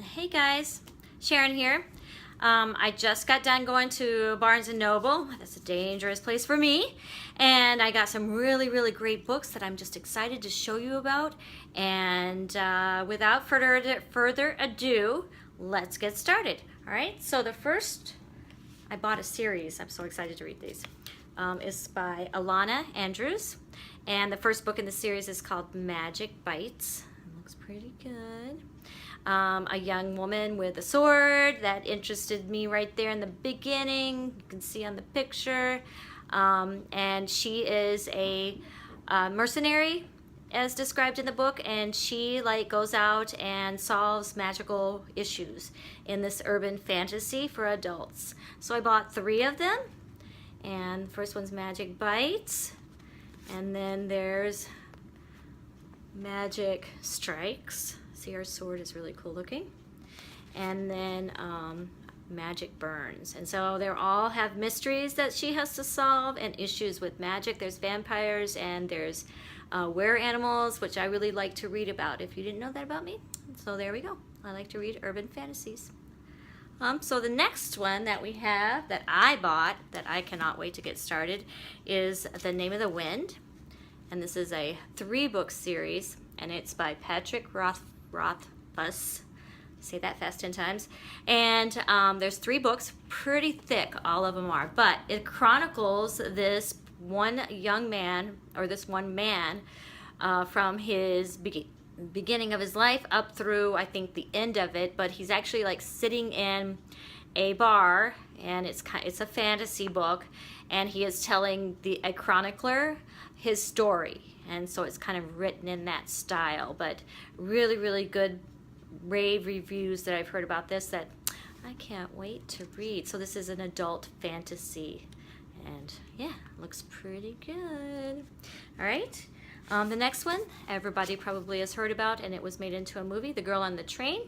Hey guys, Sharon here. I just got done going to Barnes & Noble. That's a dangerous place for me. And I got some really great books that I'm just excited to show you about. And without further ado, let's get started. All right, so the first, I bought a series. I'm so excited to read these. Is by Alana Andrews. And the first book in the series is called Magic Bites. It looks pretty good. A young woman with a sword that interested me right there in the beginning. You can see on the picture. And she is a mercenary as described in the book, and she goes out and solves magical issues in this urban fantasy for adults. So I bought 3 of them, and the first one's Magic Bites, and then there's Magic Strikes. See, her sword is really cool looking. And then Magic Burns. And so they all have mysteries that she has to solve and issues with magic. There's vampires and there's were animals, which I really like to read about, if you didn't know that about me. So there we go. I like to read urban fantasies. So the next one that we have that I bought that I cannot wait to get started is The Name of the Wind. And this is a 3-book series, and it's by Patrick Rothfuss. Say that fast 10 times. And there's 3 books, pretty thick, all of them are. But it chronicles this one young man, or this one man, from his beginning of his life up through, I think, the end of it. But he's actually sitting in a bar, and it's a fantasy book, and he is telling a chronicler his story. And so it's kind of written in that style, but really good rave reviews that I've heard about this that I can't wait to read. So this is an adult fantasy, and yeah, looks pretty good. All right, the next one everybody probably has heard about, and it was made into a movie, The Girl on the Train,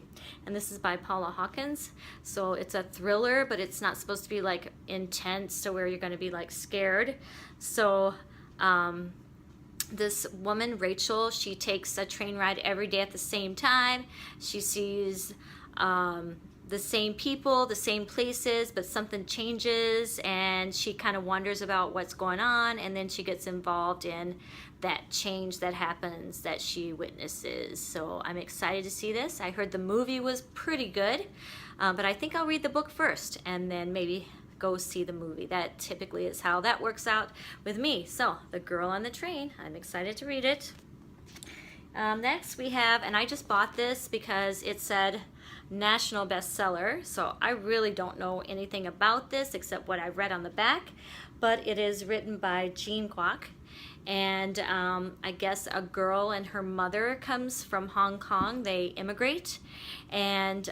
and this is by Paula Hawkins. So it's a thriller, but it's not supposed to be intense to where you're going to be scared. So this woman, Rachel, she takes a train ride every day at the same time. She sees the same people, the same places, but something changes, and she kind of wonders about what's going on, and then she gets involved in that change that happens that she witnesses. So I'm excited to see this. I heard the movie was pretty good, but I think I'll read the book first and then maybe go see the movie. That typically is how that works out with me. So, The Girl on the Train, I'm excited to read it. Next we have, and I just bought this because it said national bestseller, so I really don't know anything about this except what I read on the back, but it is written by Jean Kwok, and I guess a girl and her mother comes from Hong Kong. They immigrate, and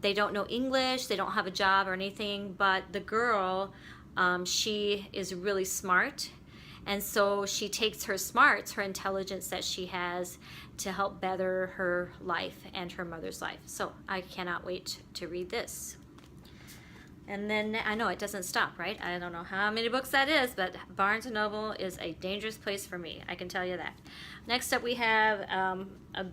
they don't know English, they don't have a job or anything, but the girl, she is really smart, and so she takes her smarts, her intelligence that she has, to help better her life and her mother's life. So I cannot wait to read this. And then, I know it doesn't stop, right? I don't know how many books that is, but Barnes & Noble is a dangerous place for me, I can tell you that. Next up we have a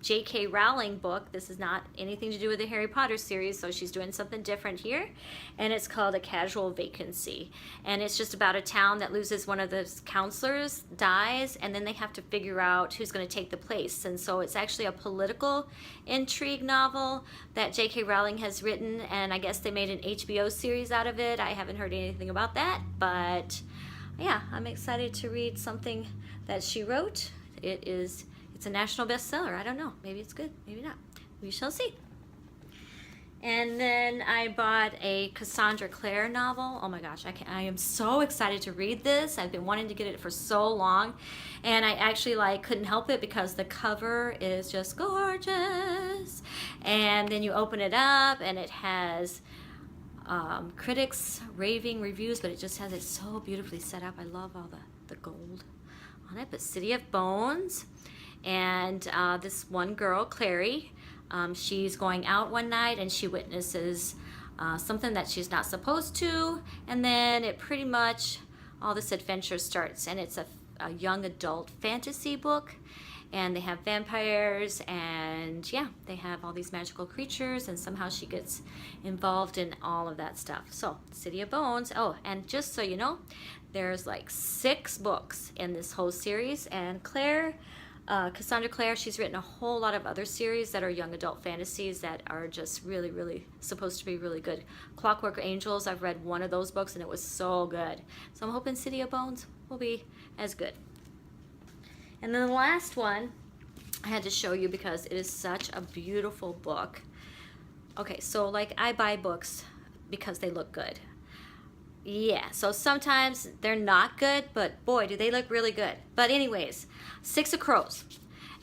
J.K. Rowling book. This is not anything to do with the Harry Potter series, so she's doing something different here. And it's called A Casual Vacancy. And it's just about a town that loses one of the counselors, dies, and then they have to figure out who's going to take the place. And so it's actually a political intrigue novel that J.K. Rowling has written, and I guess they made an HBO series out of it. I haven't heard anything about that, but yeah, I'm excited to read something that she wrote. It's a national bestseller. I don't know. Maybe it's good. Maybe not. We shall see. And then I bought a Cassandra Clare novel. Oh my gosh, I am so excited to read this. I've been wanting to get it for so long, and I actually couldn't help it because the cover is just gorgeous. And then you open it up, and it has critics raving reviews, but it just has it so beautifully set up. I love all the gold on it. But City of Bones. And this one girl, Clary, she's going out one night and she witnesses something that she's not supposed to, and then it pretty much, all this adventure starts, and it's a young adult fantasy book, and they have vampires, and yeah, they have all these magical creatures, and somehow she gets involved in all of that stuff. So City of Bones. Oh, and just so you know, there's like 6 books in this whole series, and Cassandra Clare, she's written a whole lot of other series that are young adult fantasies that are just really, really supposed to be really good. Clockwork Angels, I've read one of those books and it was so good. So I'm hoping City of Bones will be as good. And then the last one I had to show you because it is such a beautiful book. Okay, so like I buy books because they look good. Yeah, so sometimes they're not good, but boy, do they look really good. But anyways, Six of Crows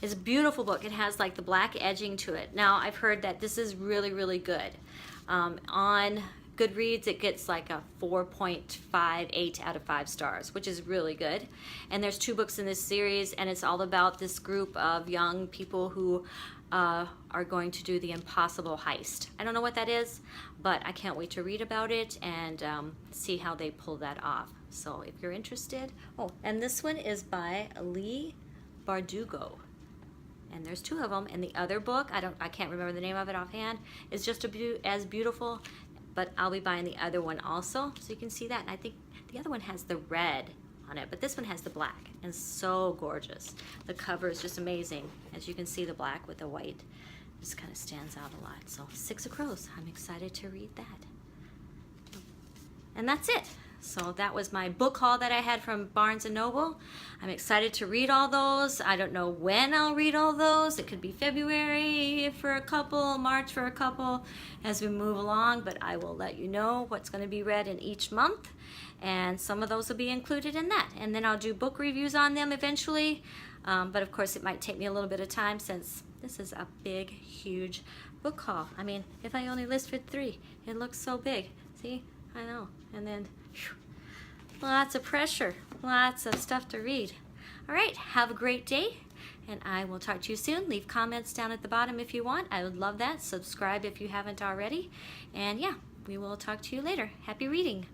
is a beautiful book. It has like the black edging to it. Now, I've heard that this is really, really good. On Goodreads, it gets like a 4.58 out of 5 stars, which is really good. And there's 2 books in this series, and it's all about this group of young people who are going to do the impossible heist. I don't know what that is, but I can't wait to read about it and see how they pull that off. So if you're interested, oh, and this one is by Leigh Bardugo, and there's 2 of them. And the other book, I can't remember the name of it offhand, is just as beautiful, but I'll be buying the other one also, so you can see that. And I think the other one has the red on it, but this one has the black, and so gorgeous. The cover is just amazing. As you can see, the black with the white just kind of stands out a lot. So Six of Crows, I'm excited to read that. And that's it. So that was my book haul that I had from Barnes & Noble. I'm excited to read all those. I don't know when I'll read all those. It could be February for a couple, March for a couple, as we move along, but I will let you know what's going to be read in each month, and some of those will be included in that. And then I'll do book reviews on them eventually, but of course it might take me a little bit of time since this is a big, huge book haul. I mean, if I only listed 3, it looks so big. See? I know. And then lots of pressure, lots of stuff to read. All right, have a great day, and I will talk to you soon. Leave comments down at the bottom if you want. I would love that. Subscribe if you haven't already. And yeah, we will talk to you later. Happy reading.